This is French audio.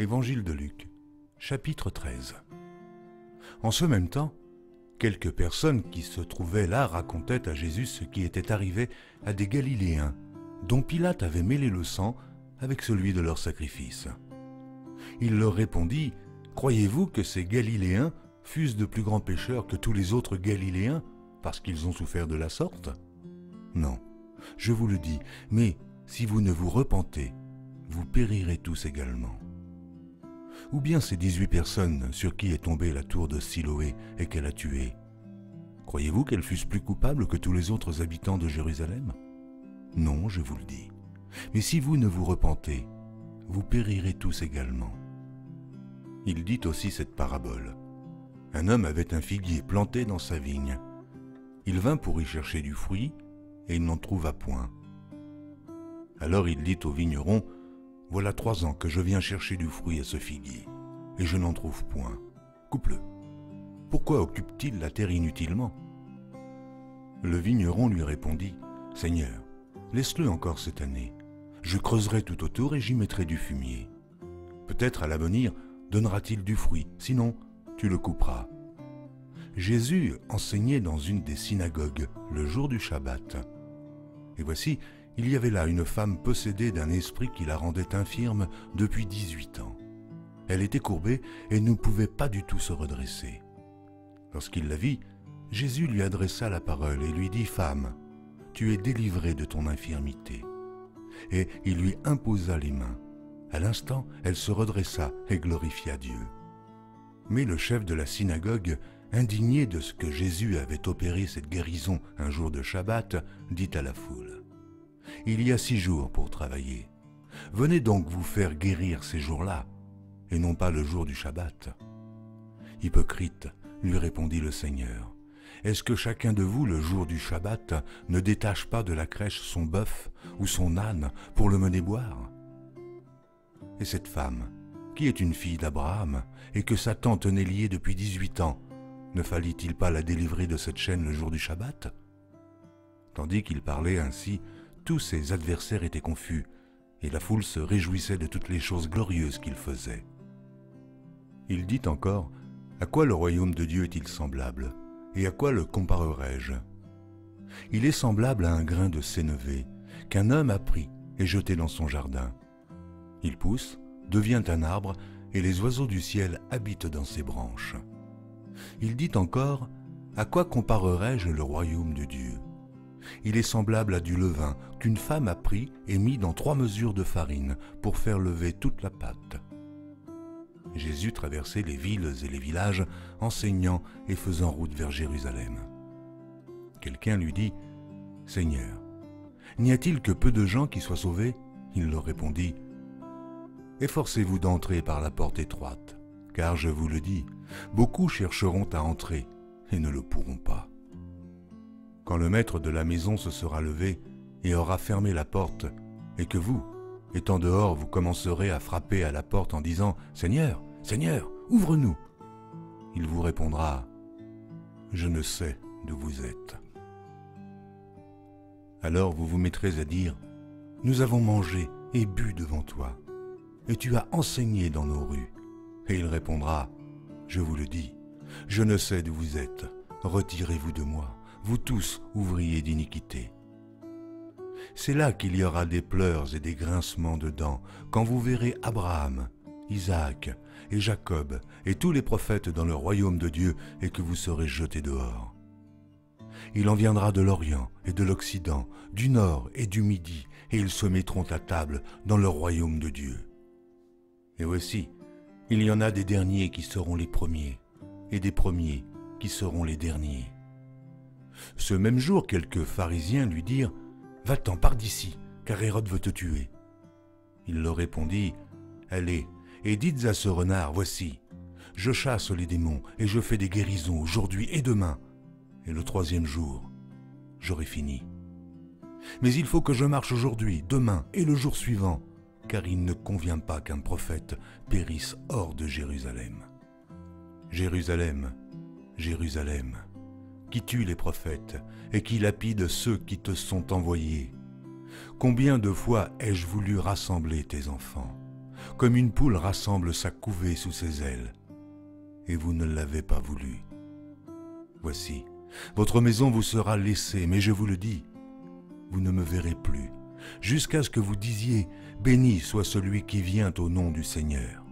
Évangile de Luc, chapitre 13. En ce même temps, quelques personnes qui se trouvaient là racontaient à Jésus ce qui était arrivé à des Galiléens, dont Pilate avait mêlé le sang avec celui de leur sacrifice. Il leur répondit, « Croyez-vous que ces Galiléens fussent de plus grands pécheurs que tous les autres Galiléens, parce qu'ils ont souffert de la sorte? Non, je vous le dis, mais si vous ne vous repentez, vous périrez tous également. Ou bien ces 18 personnes sur qui est tombée la tour de Siloé et qu'elle a tuées, croyez-vous qu'elles fussent plus coupables que tous les autres habitants de Jérusalem? Non, je vous le dis. Mais si vous ne vous repentez, vous périrez tous également. » Il dit aussi cette parabole. Un homme avait un figuier planté dans sa vigne. Il vint pour y chercher du fruit, et il n'en trouva point. Alors il dit au vigneron, « Voilà 3 ans que je viens chercher du fruit à ce figuier, et je n'en trouve point. Coupe-le. Pourquoi occupe-t-il la terre inutilement ?» Le vigneron lui répondit, « Seigneur, laisse-le encore cette année. Je creuserai tout autour et j'y mettrai du fumier. Peut-être à l'avenir donnera-t-il du fruit, sinon tu le couperas. » Jésus enseignait dans une des synagogues le jour du Shabbat. Et voici, il y avait là une femme possédée d'un esprit qui la rendait infirme depuis 18 ans. Elle était courbée et ne pouvait pas du tout se redresser. Lorsqu'il la vit, Jésus lui adressa la parole et lui dit, « Femme, tu es délivrée de ton infirmité. » Et il lui imposa les mains. À l'instant, elle se redressa et glorifia Dieu. Mais le chef de la synagogue, indigné de ce que Jésus avait opéré cette guérison un jour de Shabbat, dit à la foule, « Il y a 6 jours pour travailler. Venez donc vous faire guérir ces jours-là, et non pas le jour du Shabbat. » « Hypocrite, lui répondit le Seigneur, est-ce que chacun de vous, le jour du Shabbat, ne détache pas de la crèche son bœuf ou son âne pour le mener boire? Et cette femme, qui est une fille d'Abraham et que Satan tenait liée depuis 18 ans, ne fallait-il pas la délivrer de cette chaîne le jour du Shabbat ?» Tandis qu'il parlait ainsi, tous ses adversaires étaient confus, et la foule se réjouissait de toutes les choses glorieuses qu'il faisait. Il dit encore, « À quoi le royaume de Dieu est-il semblable? Et à quoi le comparerai-je? Il est semblable à un grain de sénévé qu'un homme a pris et jeté dans son jardin. Il pousse, devient un arbre, et les oiseaux du ciel habitent dans ses branches. » Il dit encore, « À quoi comparerai-je le royaume de Dieu? Il est semblable à du levain qu'une femme a pris et mis dans 3 mesures de farine pour faire lever toute la pâte. » Jésus traversait les villes et les villages, enseignant et faisant route vers Jérusalem. Quelqu'un lui dit, « Seigneur, n'y a-t-il que peu de gens qui soient sauvés ?» Il leur répondit, « Efforcez-vous d'entrer par la porte étroite, car je vous le dis, beaucoup chercheront à entrer et ne le pourront pas. Quand le maître de la maison se sera levé et aura fermé la porte, et que vous, étant dehors, vous commencerez à frapper à la porte en disant « Seigneur, Seigneur, ouvre-nous !» il vous répondra « Je ne sais d'où vous êtes. » Alors vous vous mettrez à dire « Nous avons mangé et bu devant toi, et tu as enseigné dans nos rues. » Et il répondra « Je vous le dis, je ne sais d'où vous êtes, retirez-vous de moi, vous tous ouvriers d'iniquité. » C'est là qu'il y aura des pleurs et des grincements de dents, quand vous verrez Abraham, Isaac et Jacob et tous les prophètes dans le royaume de Dieu et que vous serez jetés dehors. Il en viendra de l'Orient et de l'Occident, du Nord et du Midi, et ils se mettront à table dans le royaume de Dieu. Et voici, il y en a des derniers qui seront les premiers, et des premiers qui seront les derniers. » Ce même jour, quelques pharisiens lui dirent, « Va-t'en, pars d'ici, car Hérode veut te tuer. » Il leur répondit, « Allez, et dites à ce renard, voici, je chasse les démons et je fais des guérisons aujourd'hui et demain, et le 3e jour, j'aurai fini. Mais il faut que je marche aujourd'hui, demain et le jour suivant, car il ne convient pas qu'un prophète périsse hors de Jérusalem. Jérusalem, Jérusalem, qui tue les prophètes et qui lapide ceux qui te sont envoyés. Combien de fois ai-je voulu rassembler tes enfants? comme une poule rassemble sa couvée sous ses ailes. Et vous ne l'avez pas voulu. Voici, votre maison vous sera laissée, mais je vous le dis, vous ne me verrez plus, jusqu'à ce que vous disiez « Béni soit celui qui vient au nom du Seigneur ».